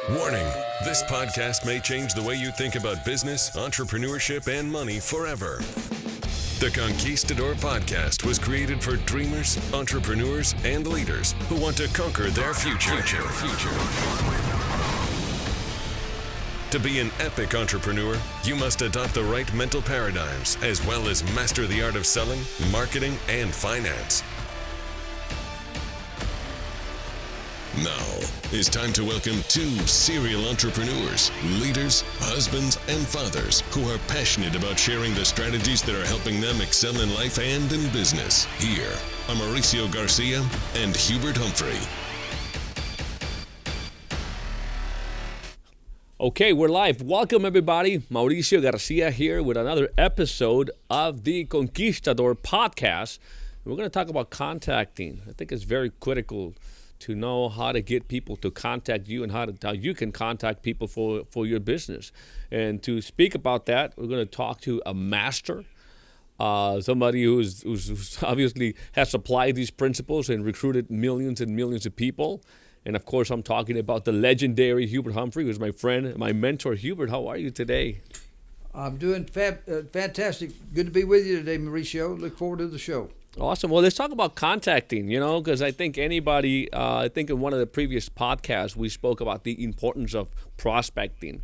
Warning, this podcast may change the way you think about business, entrepreneurship, and money forever. The Conquistador Podcast was created for dreamers, entrepreneurs, and leaders who want to conquer their future. To be an epic entrepreneur, you must adopt the right mental paradigms as well as master the art of selling, marketing, and finance. Now, it's time to welcome two serial entrepreneurs, leaders, husbands, and fathers who are passionate about sharing the strategies that are helping them excel in life and in business. Here are Mauricio Garcia and Hubert Humphrey. Okay, we're live. Welcome, everybody. Mauricio Garcia here with another episode of the Conquistador Podcast. We're going to talk about contacting. I think it's very critical to know how to get people to contact you and how you can contact people for your business. And to speak about that, we're going to talk to a master, somebody who's obviously has applied these principles and recruited millions and millions of people. And of course, I'm talking about the legendary Hubert Humphrey, who's my friend, my mentor. Hubert, how are you today? I'm doing fantastic. Good to be with you today, Mauricio. Look forward to the show. Awesome. Well, let's talk about contacting, because I think I think in one of the previous podcasts, we spoke about the importance of prospecting,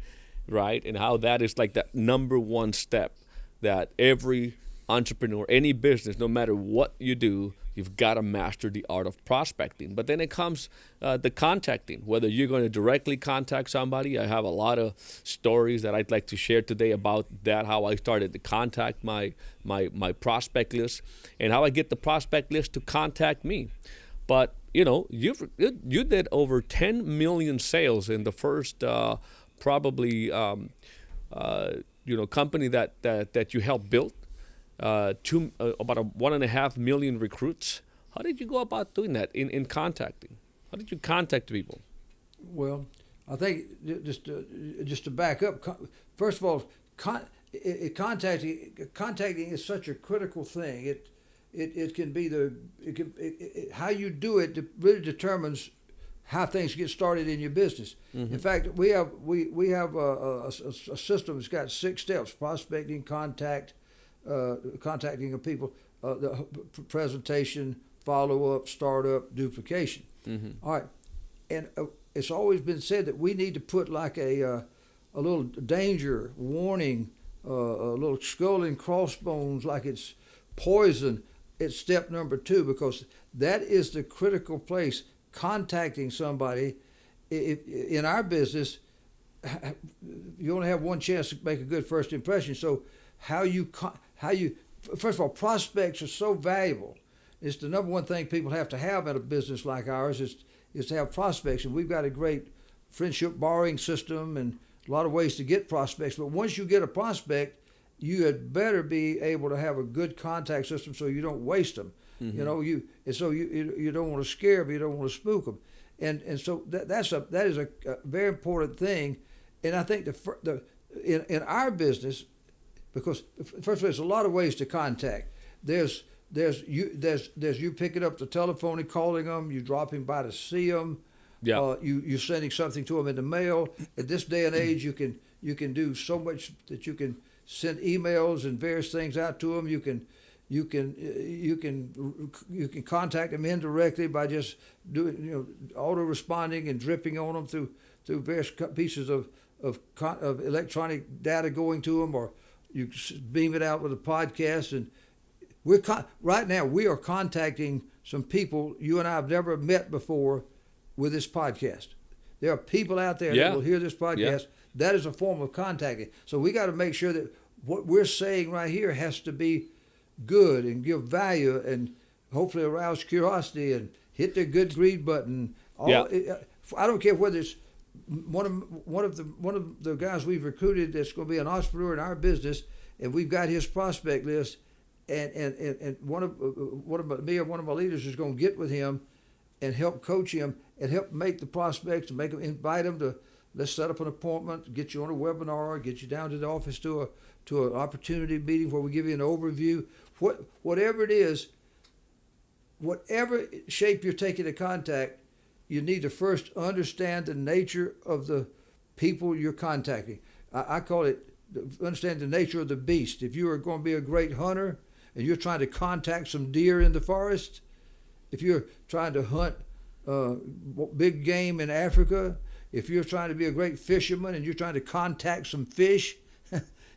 right? And how that is like that number one step that every entrepreneur, any business, no matter what you do, you've got to master the art of prospecting. But then it comes the contacting, whether you're going to directly contact somebody. I have a lot of stories that I'd like to share today about that, how I started to contact my prospect list and how I get the prospect list to contact me. But, you did over 10 million sales in the first company that you helped build. About 1.5 million recruits. How did you go about doing that in contacting? How did you contact people? Well, I think just to back up, first of all, contacting is such a critical thing. It can be how you do it really determines how things get started in your business. Mm-hmm. In fact, we have a system that's got 6 steps: prospecting, contacting of people, the presentation, follow-up, startup, duplication. Mm-hmm. All right. And it's always been said that we need to put like a little danger warning, a little skull and crossbones, like it's poison at step number 2, because that is the critical place. Contacting somebody, in our business, you only have one chance to make a good first impression. So first of all, prospects are so valuable. It's the number one thing people have to have in a business like ours is to have prospects. And we've got a great friendship borrowing system and a lot of ways to get prospects. But once you get a prospect, you had better be able to have a good contact system so you don't waste them. Mm-hmm. You don't want to scare them, you don't want to spook them. And so that is a very important thing. And I think in our business, because first of all, there's a lot of ways to contact. There's you picking up the telephone and calling them. You dropping by to see them. Yeah. You sending something to them in the mail. At this day and age, you can do so much that you can send emails and various things out to them. You can contact them indirectly by just doing auto responding and dripping on them through various pieces of electronic data going to them, or you beam it out with a podcast. And right now we are contacting some people you and I have never met before with this podcast. There are people out there that will hear this podcast. Yeah. That is a form of contacting. So we got to make sure that what we're saying right here has to be good and give value and hopefully arouse curiosity and hit the good greed button. I don't care whether it's one of the guys we've recruited that's going to be an entrepreneur in our business, and we've got his prospect list, and one of my leaders is going to get with him and help coach him and help make the prospects, and invite them to, let's set up an appointment, get you on a webinar, get you down to the office to an opportunity meeting where we give you an overview. Whatever it is, whatever shape you're taking to contact, you need to first understand the nature of the people you're contacting. I call it understand the nature of the beast. If you are going to be a great hunter and you're trying to contact some deer in the forest, if you're trying to hunt big game in Africa, if you're trying to be a great fisherman and you're trying to contact some fish,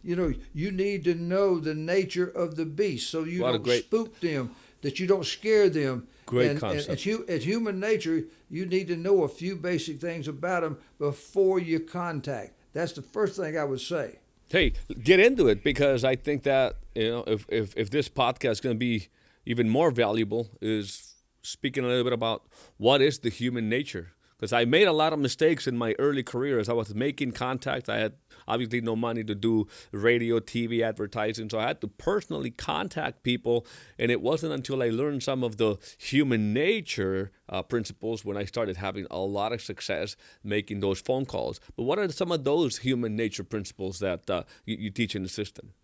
you need to know the nature of the beast so you don't spook them, that you don't scare them. Great concept. And as human nature, you need to know a few basic things about them before you contact. That's the first thing I would say. Hey, get into it, because I think that if this podcast is going to be even more valuable, is speaking a little bit about what is the human nature. Because I made a lot of mistakes in my early career as I was making contact. I had obviously no money to do radio, TV advertising, so I had to personally contact people. And it wasn't until I learned some of the human nature principles when I started having a lot of success making those phone calls. But what are some of those human nature principles that you teach in the system?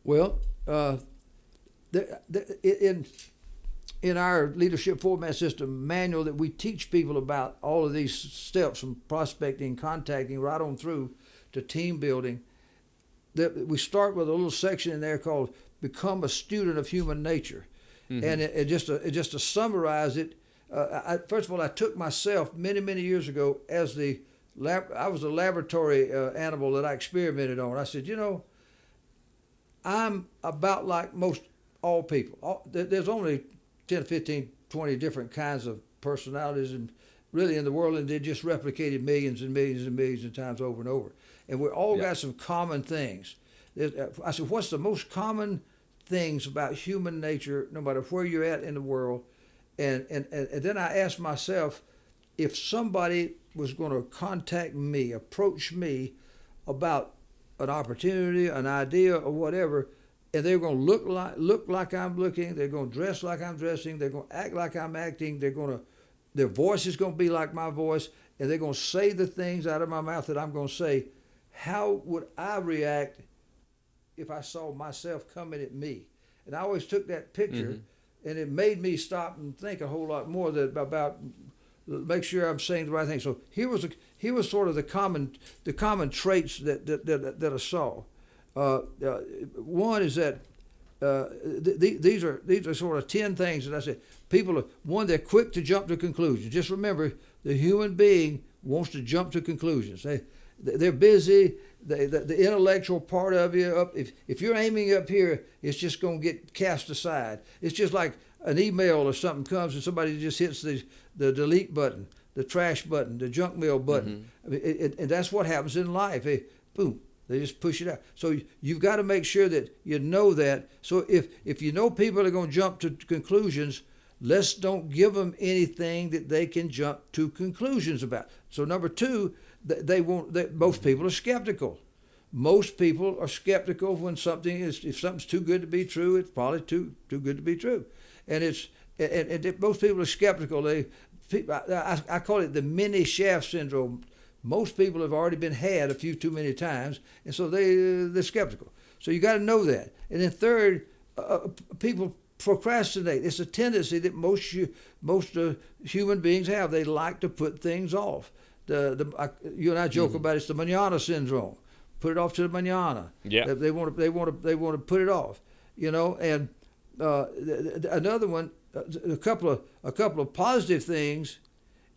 Well, in our leadership format system manual that we teach people about all of these steps from prospecting, contacting, right on through to team building, that we start with a little section in there called "Become a Student of Human Nature," and it just to summarize it. First of all, I took myself many years ago as I was a laboratory animal that I experimented on. I said, I'm about like most all people. There's only 10, 15, 20 different kinds of personalities and really in the world, and they just replicated millions and millions and millions of times over and over. And we all got some common things. I said, what's the most common things about human nature, no matter where you're at in the world? And then I asked myself, if somebody was going to contact me, approach me about an opportunity, an idea, or whatever, and they're going to look like I'm looking. They're going to dress like I'm dressing. They're going to act like I'm acting. Their voice is going to be like my voice, and they're going to say the things out of my mouth that I'm going to say. How would I react if I saw myself coming at me? And I always took that picture, and it made me stop and think a whole lot more about make sure I'm saying the right thing. So here was sort of the common traits that I saw. One is that these are sort of 10 things that I said. They're quick to jump to conclusions. Just remember, the human being wants to jump to conclusions. They're busy. The intellectual part of you, if you're aiming up here, it's just going to get cast aside. It's just like an email or something comes and somebody just hits the delete button, the trash button, the junk mail button. And that's what happens in life. Boom. They just push it out. So you've got to make sure that you know that. So if you know people are going to jump to conclusions, let's don't give them anything that they can jump to conclusions about. So number two, most people are skeptical. Most people are skeptical when if something's too good to be true, it's probably too good to be true. And most people are skeptical. I call it the mini shaft syndrome. Most people have already been had a few too many times, and so they're skeptical. So you got to know that. And then third, people procrastinate. It's a tendency that most human beings have. They like to put things off. You and I joke about it's the manana syndrome. Put it off to the manana. Yeah. They want to put it off. And another one, a couple of positive things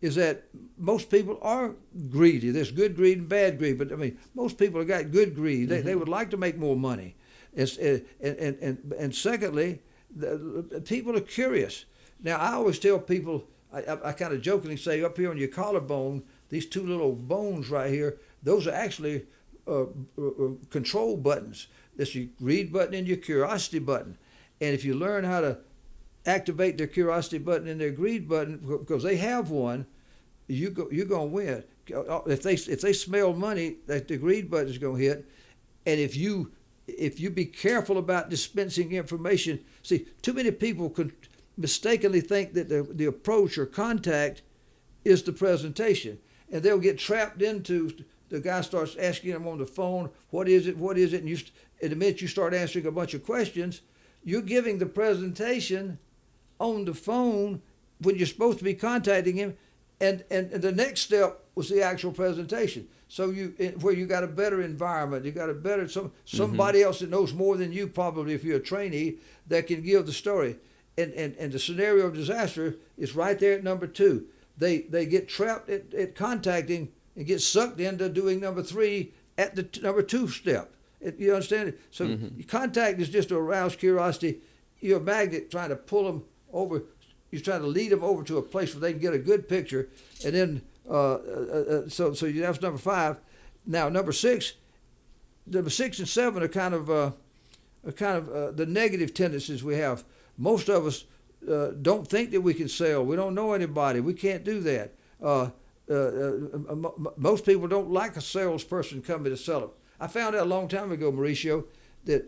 is that most people are greedy. There's good greed and bad greed, but most people have got good greed. They would like to make more money. And secondly, people are curious. Now, I always tell people, I kind of jokingly say, up here on your collarbone, these two little bones right here, those are actually control buttons. That's your greed button and your curiosity button. And if you learn how to activate their curiosity button and their greed button, because they have one, you're gonna win. If they smell money, that the greed button is gonna hit. And if you be careful about dispensing information, see, too many people can mistakenly think that the approach or contact is the presentation, and they'll get trapped into the guy starts asking them on the phone, what is it, and the minute you start answering a bunch of questions, you're giving the presentation on the phone when you're supposed to be contacting him, And the next step was the actual presentation. So where you got a better environment, you got a better somebody else that knows more than you probably if you're a trainee that can give the story. And the scenario of disaster is right there at number 2. They get trapped at contacting and get sucked into doing number 3 at the number 2 step. You understand it? So contact is just to arouse curiosity. You're a magnet trying to pull them over. You're trying to lead them over to a place where they can get a good picture, and then so that's number 5. Now number 6 and 7 are kind of the negative tendencies we have. Most of us don't think that we can sell. We don't know anybody. We can't do that. Most people don't like a salesperson coming to sell them. I found out a long time ago, Mauricio, that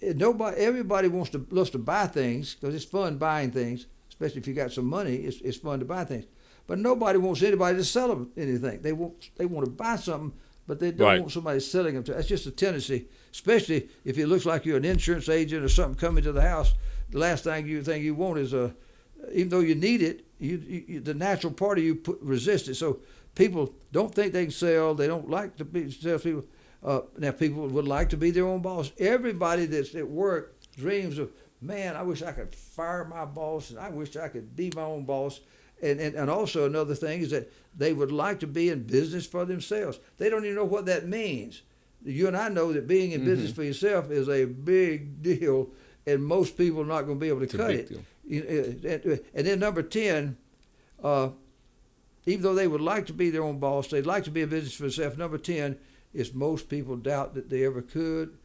everybody wants to buy things because it's fun buying things, especially if you got some money. It's fun to buy things, but nobody wants anybody to sell them anything. They want to buy something, but they don't want somebody selling them to. That's just a tendency, especially if it looks like you're an insurance agent or something coming to the house. The last thing you want is even though you need it, you the natural part of you resist it. So people don't think they can sell. They don't like to be salespeople. Now people would like to be their own boss. Everybody that's at work dreams of, man, I wish I could fire my boss, and I wish I could be my own boss. And also another thing is that they would like to be in business for themselves. They don't even know what that means. You and I know that being in business for yourself is a big deal, and most people are not going to be able to cut it. And then number 10, even though they would like to be their own boss, they'd like to be in business for themselves. Number 10 is most people doubt that they ever could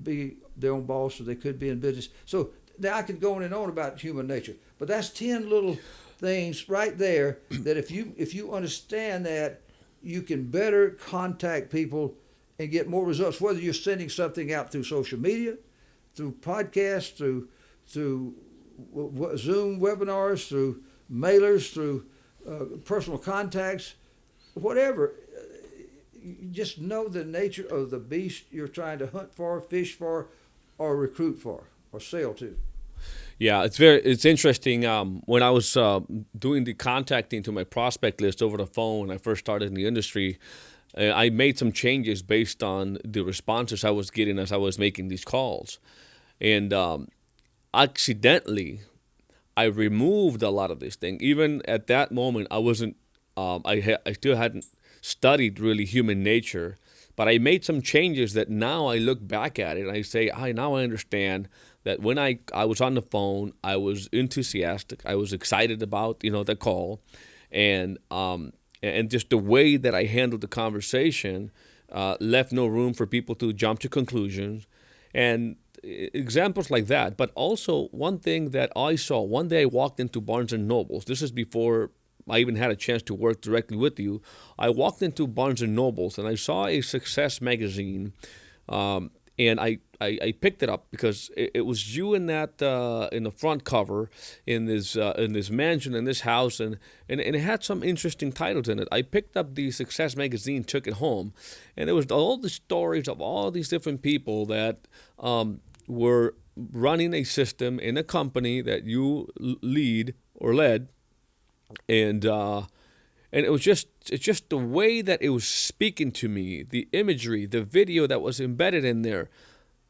be their own boss or they could be in business. So now I could go on and on about human nature, but that's 10 little things right there that if you understand that, you can better contact people and get more results, whether you're sending something out through social media, through podcasts, through Zoom webinars, through mailers, through personal contacts, whatever. You just know the nature of the beast you're trying to hunt for, fish for, or recruit for, or sell to. Yeah, it's interesting. When I was doing the contacting to my prospect list over the phone when I first started in the industry, I made some changes based on the responses I was getting as I was making these calls. And accidentally, I removed a lot of this thing. Even at that moment, I wasn't. I still hadn't studied really human nature, but I made some changes that now I look back at it and I say, now I understand that when I was on the phone, I was enthusiastic, I was excited about the call, and just the way that I handled the conversation left no room for people to jump to conclusions, and examples like that. But also one thing that I saw one day, I walked into Barnes and Nobles. This is before I even had a chance to work directly with you. I walked into Barnes and Nobles and I saw a success magazine, and I picked it up because it was you in that in the front cover in this mansion, in this house, and it had some interesting titles in it. I picked up the Success magazine, took it home, and there was all the stories of all these different people that were running a system in a company that you led. And it's just the way that it was speaking to me, the imagery, the video that was embedded in there.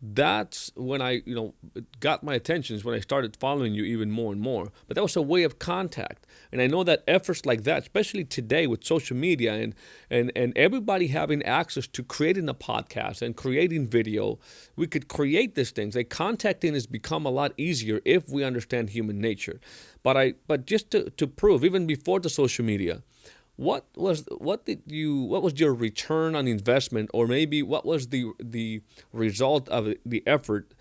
That's when it got my attention, is when I started following you even more and more. But that was a way of contact. And I know that efforts like that, especially today with social media and everybody having access to creating a podcast and creating video, we could create these things. Like contacting has become a lot easier if we understand human nature. But just to prove, even before the social media, what was your return on investment, or maybe what was the result of the effort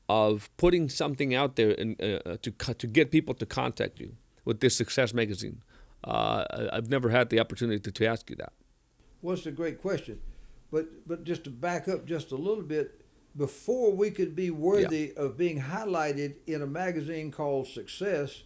of putting something out there and to get people to contact you with this Success magazine? I've never had the opportunity to ask you that. Well, it's a great question, but just to back up just a little bit, before we could be worthy of being highlighted in a magazine called Success,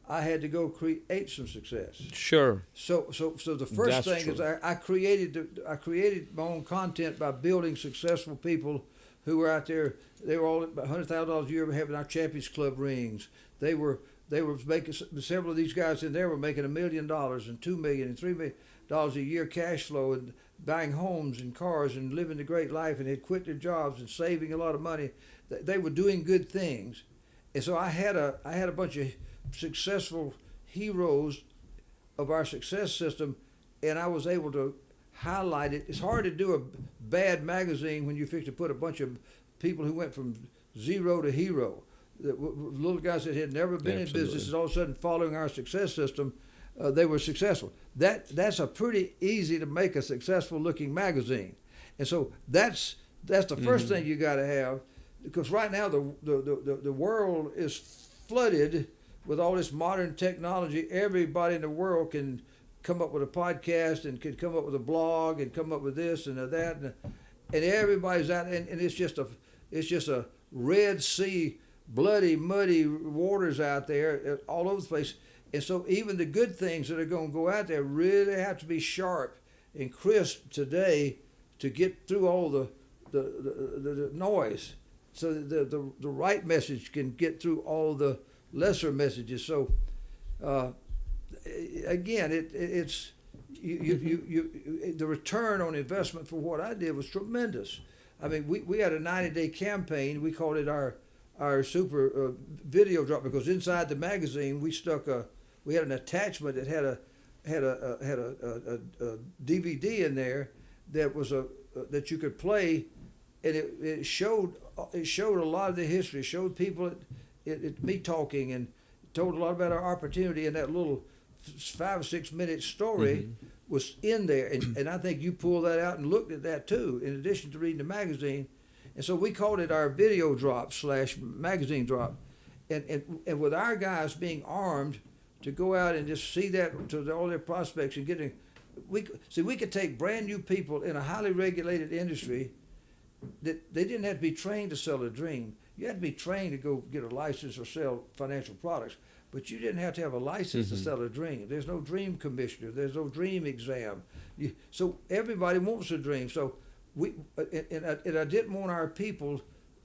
I had to go create some success. Sure. So the first thing is I created my own content by building successful people who were out there. They were all at $100,000 a year, having our Champions Club rings. They were they were making, several of these guys in there were making $1 million and $2 million and $3 million a year cash flow, and buying homes and cars and living the great life, and had quit their jobs and saving a lot of money. They were doing good things. And so I had a bunch of successful heroes of our success system, and I was able to highlight it. It's hard to do a bad magazine when you fix to put a bunch of people who went from zero to hero. The little guys that had never been in business, and all of a sudden following our success system, they were successful. That's a pretty easy to make a successful looking magazine. And so that's the first thing you got to have, because right now the world is flooded with all this modern technology. Everybody in the world can come up with a podcast and can come up with a blog and come up with this and that, and everybody's out, and it's just a Red Sea, bloody, muddy waters out there all over the place. And so even the good things that are going to go out there really have to be sharp and crisp today to get through all the noise, so that the right message can get through all the lesser messages. So again, it's the return on investment for what I did was tremendous. I mean, we had a 90-day campaign. We called it our super video drop, because inside the magazine we had an attachment that had a DVD in there that was that you could play, and it showed a lot of the history. It showed people me talking, and told a lot about our opportunity, and that little 5 or 6 minute story was in there, and I think you pulled that out and looked at that too, in addition to reading the magazine. And so we called it our video drop / magazine drop, and with our guys being armed to go out and just see that to all their prospects and getting, we could take brand new people in a highly regulated industry that they didn't have to be trained to sell a dream. You had to be trained to go get a license or sell financial products, but you didn't have to have a license to sell a dream. There's no dream commissioner. There's no dream exam. So everybody wants a dream. So and I didn't want our people.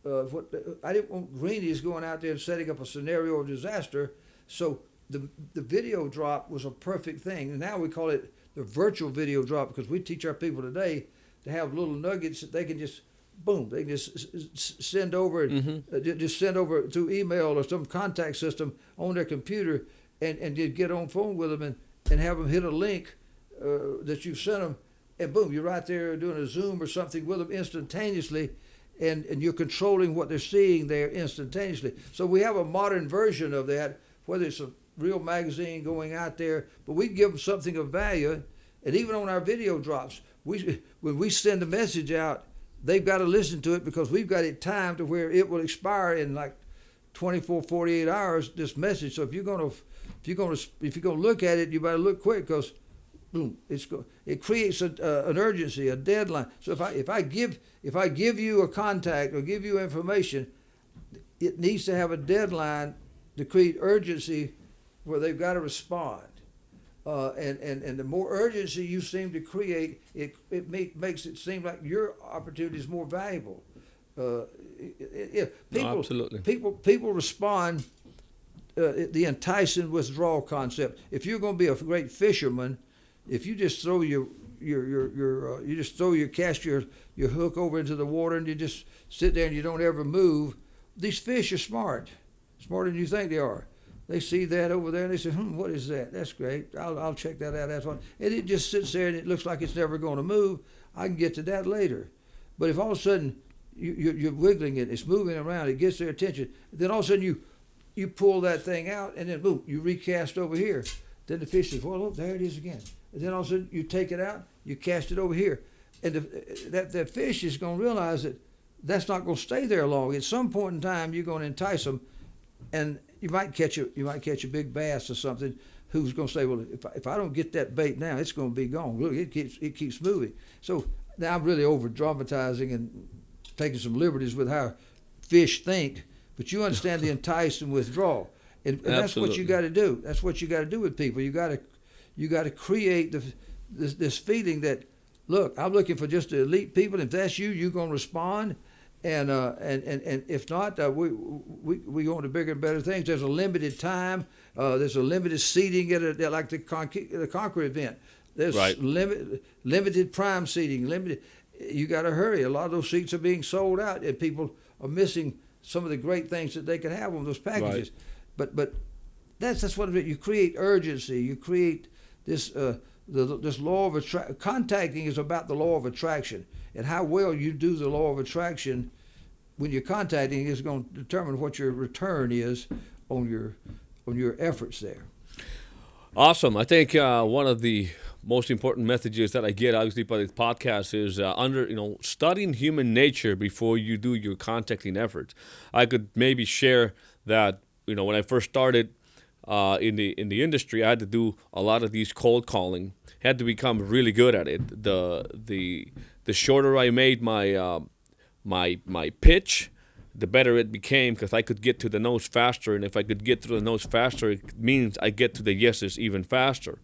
I didn't want greenies going out there and setting up a scenario of disaster. So the video drop was a perfect thing. And now we call it the virtual video drop, because we teach our people today to have little nuggets that they can just boom, they can just send over, just send over through email or some contact system on their computer, and get on phone with them and have them hit a link that you've sent them, and boom, you're right there doing a Zoom or something with them instantaneously, and you're controlling what they're seeing there instantaneously. So we have a modern version of that, whether it's a real magazine going out there, but we give them something of value. And even on our video drops, when we send a message out, they've got to listen to it, because we've got it timed to where it will expire in like 24, 48 hours, this message. So if you're going to look at it, you better look quick, because boom, it creates an urgency, a deadline. So if I give you a contact or give you information, it needs to have a deadline to create urgency where they've got to respond. And the more urgency you seem to create, it makes it seem like your opportunity is more valuable. Absolutely. People respond. The enticing withdrawal concept. If you're going to be a great fisherman, if you just throw cast your hook over into the water and you just sit there and you don't ever move, these fish are smarter than you think they are. They see that over there and they say, what is that? That's great. I'll check that out. That's one. And it just sits there and it looks like it's never going to move. I can get to that later. But if all of a sudden you're wiggling it, it's moving around, it gets their attention, then all of a sudden you pull that thing out, and then boom, you recast over here. Then the fish says, well, look, there it is again. And then all of a sudden you take it out, you cast it over here. And that fish is going to realize that that's not going to stay there long. At some point in time, you're going to entice them, and you might catch a big bass or something who's going to say, well, if I don't get that bait now, it's going to be gone. Look, it keeps moving. So now I'm really over dramatizing and taking some liberties with how fish think, but you understand the entice and withdraw, and that's what you got to do. That's what you got to do with people. You got to create this feeling that, look, I'm looking for just the elite people. If that's you, you're going to respond, And if not, we go on to bigger and better things. There's a limited time. There's a limited seating at like the Conquer event. There's Right. limited prime seating. Limited. You got to hurry. A lot of those seats are being sold out, and people are missing some of the great things that they could have on those packages. Right. But that's what it is. You create urgency. You create this this law of attraction. Contacting is about the law of attraction, and how well you do the law of attraction when you're contacting is going to determine what your return is on your efforts there. Awesome. I think one of the most important messages that I get, obviously, by this podcast is studying human nature before you do your contacting efforts. I could maybe share that when I first started in the industry, I had to do a lot of these cold calling. Had to become really good at it. The shorter I made my pitch, the better it became, because I could get to the no's faster, and if I could get through the no's faster, it means I get to the yeses even faster.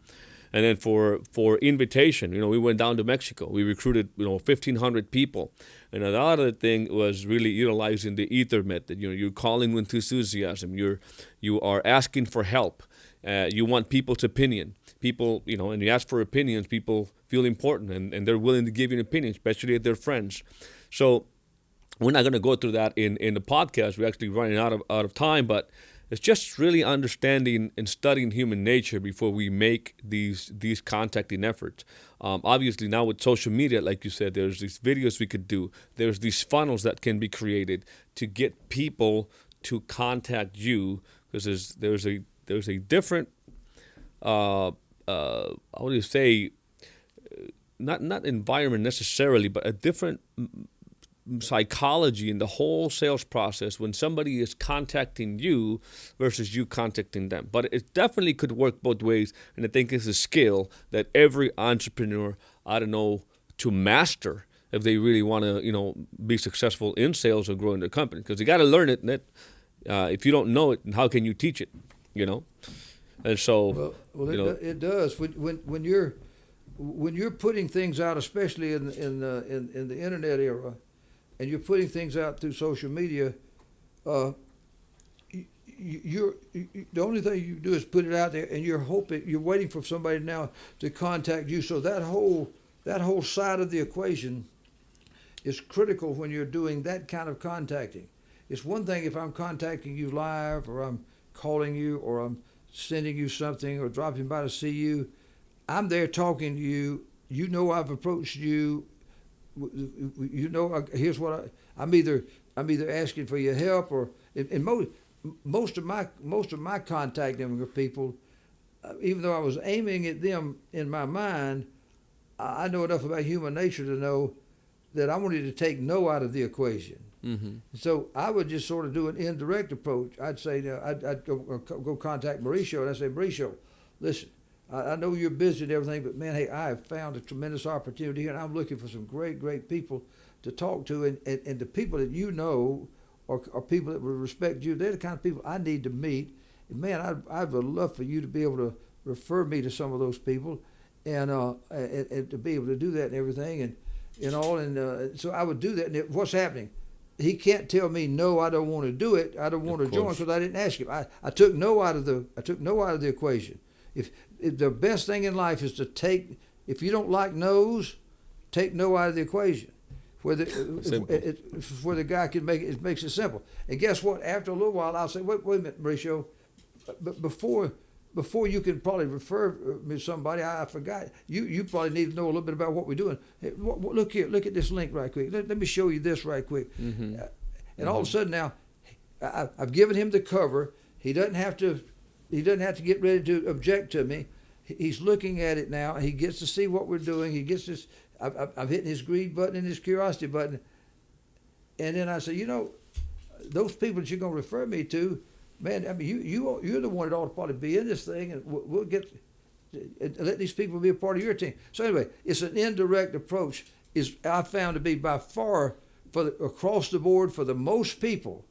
And then for invitation, we went down to Mexico. We recruited 1,500 people, and a lot of the thing was really utilizing the ether method. You're calling with enthusiasm. You are asking for help. You want people's opinion. People, and you ask for opinions. People feel important, and they're willing to give you an opinion, especially if they're friends. So we're not going to go through that in the podcast. We're actually running out of time, but it's just really understanding and studying human nature before we make these contacting efforts. Obviously, now with social media, like you said, there's these videos we could do. There's these funnels that can be created to get people to contact you, because there's a different how do you say, not environment necessarily, but a different psychology in the whole sales process when somebody is contacting you versus you contacting them. But it definitely could work both ways, and I think it's a skill that every entrepreneur ought to know to master if they really want to be successful in sales or growing their company, because you got to learn it. And if you don't know it, how can you teach it? And so it does when you're putting things out, especially in the internet era, and you're putting things out through social media, the only thing you do is put it out there, and you're waiting for somebody now to contact you. So that whole side of the equation is critical when you're doing that kind of contacting. It's one thing if I'm contacting you live, or I'm calling you, or I'm sending you something, or dropping by to see you. I'm there talking to you. I've approached you. Here's what I'm either asking for your help, or in most of my contacting with people, even though I was aiming at them in my mind, I know enough about human nature to know that I wanted to take no out of the equation. Mm-hmm. So I would just sort of do an indirect approach. I'd say, I'd go contact Mauricio, and I'd say, Mauricio, listen, I know you're busy and everything, but man, hey, I have found a tremendous opportunity here, and I'm looking for some great people to talk to, and the people that are people that would respect you. They're the kind of people I need to meet. And man, I would love for you to be able to refer me to some of those people, and to be able to do that and everything, and so I would do that. And what's happening? He can't tell me no, I don't want to do it. I don't want to join because I didn't ask him. I took no out of the equation. If the best thing in life is to take, if you don't like no's, take no out of the equation. Where the guy can make it makes it simple. And guess what? After a little while, I'll say, wait a minute, Mauricio. But before you can probably refer me to somebody, I forgot. You probably need to know a little bit about what we're doing. Hey, look here, look at this link right quick. Let me show you this right quick. Mm-hmm. And all of a sudden now, I've given him the cover. He doesn't have to get ready to object to me. He's looking at it now. He gets to see what we're doing. He gets this. I'm hitting his greed button and his curiosity button. And then I say, those people that you're going to refer me to, man, I mean, you're the one that ought to probably be in this thing, and we'll let these people be a part of your team. So anyway, it's an indirect approach. I found to be by far across the board for the most people.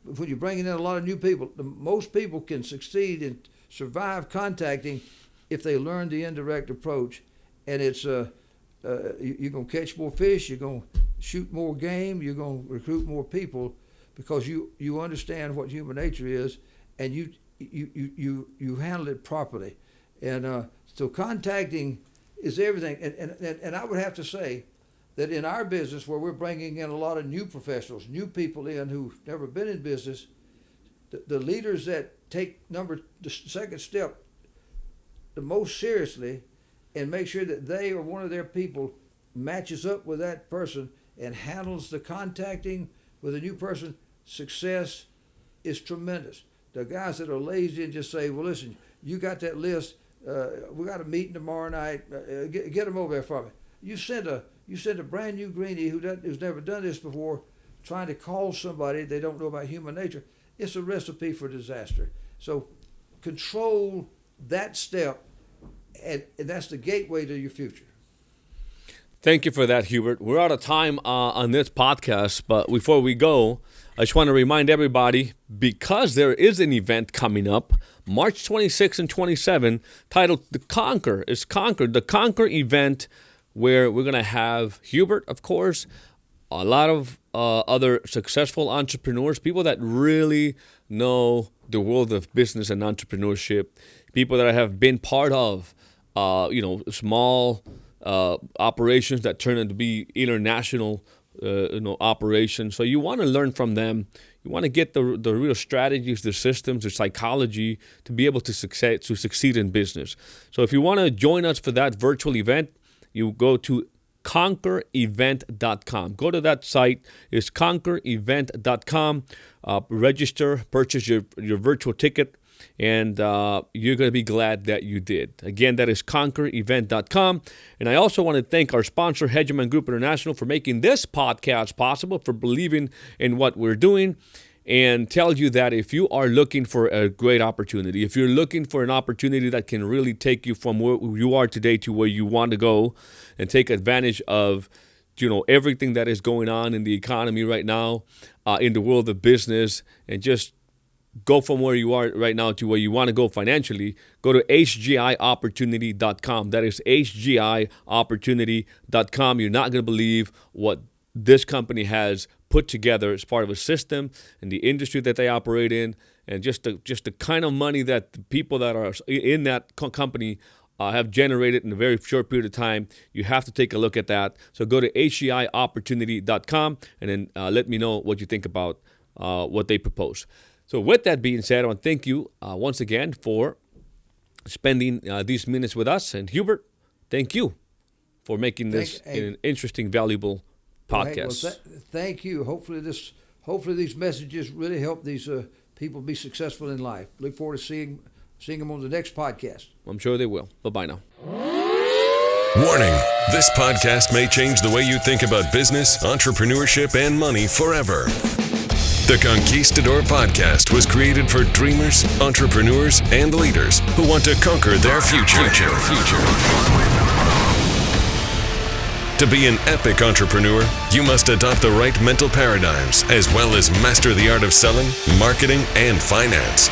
When you're bringing in a lot of new people, the most people can succeed and survive contacting if they learn the indirect approach. And it's you're gonna catch more fish. You're gonna shoot more game, you're going to recruit more people, because you understand what human nature is, and you handle it properly. And so contacting is everything. And I would have to say that in our business, where we're bringing in a lot of new professionals, new people in who've never been in business, the leaders that take the second step the most seriously and make sure that they or one of their people matches up with that person and handles the contacting with a new person, success is tremendous. The guys that are lazy and just say, well, listen, you got that list, we got a meeting tomorrow night, get them over there for me. You send a brand new greenie who's never done this before, trying to call somebody they don't know about human nature. It's a recipe for disaster. So control that step, and that's the gateway to your future. Thank you for that, Hubert. We're out of time on this podcast, but before we go, I just want to remind everybody, because there is an event coming up, March 26 and 27, titled The Conquer. It's Conquer, the Conquer event, where we're going to have Hubert, of course, a lot of other successful entrepreneurs, people that really know the world of business and entrepreneurship, people that have been part of, small operations that turn into be international, operations. So you want to learn from them. You want to get the real strategies, the systems, the psychology to be able to succeed in business. So if you want to join us for that virtual event, you go to conquerevent.com. Go to that site. It's conquerevent.com. Register, purchase your virtual ticket, and you're going to be glad that you did. Again, that is conquerevent.com. And I also want to thank our sponsor, Hegeman Group International, for making this podcast possible, for believing in what we're doing, and tell you that if you are looking for a great opportunity, if you're looking for an opportunity that can really take you from where you are today to where you want to go and take advantage of everything that is going on in the economy right now, in the world of business, and just go from where you are right now to where you want to go financially, go to hgiopportunity.com. That is hgiopportunity.com. You're not going to believe what this company has put together as part of a system and the industry that they operate in, and just the kind of money that the people that are in that company have generated in a very short period of time. You have to take a look at that. So go to hgiopportunity.com and then let me know what you think about what they propose. So with that being said, I want to thank you once again for spending these minutes with us. And Hubert, thank you for making this an interesting, valuable podcast. Well, thank you. Hopefully these messages really help these people be successful in life. Look forward to seeing them on the next podcast. I'm sure they will. Bye-bye now. Warning, this podcast may change the way you think about business, entrepreneurship, and money forever. The Conquistador Podcast was created for dreamers, entrepreneurs, and leaders who want to conquer their future. To be an epic entrepreneur, you must adopt the right mental paradigms as well as master the art of selling, marketing, and finance.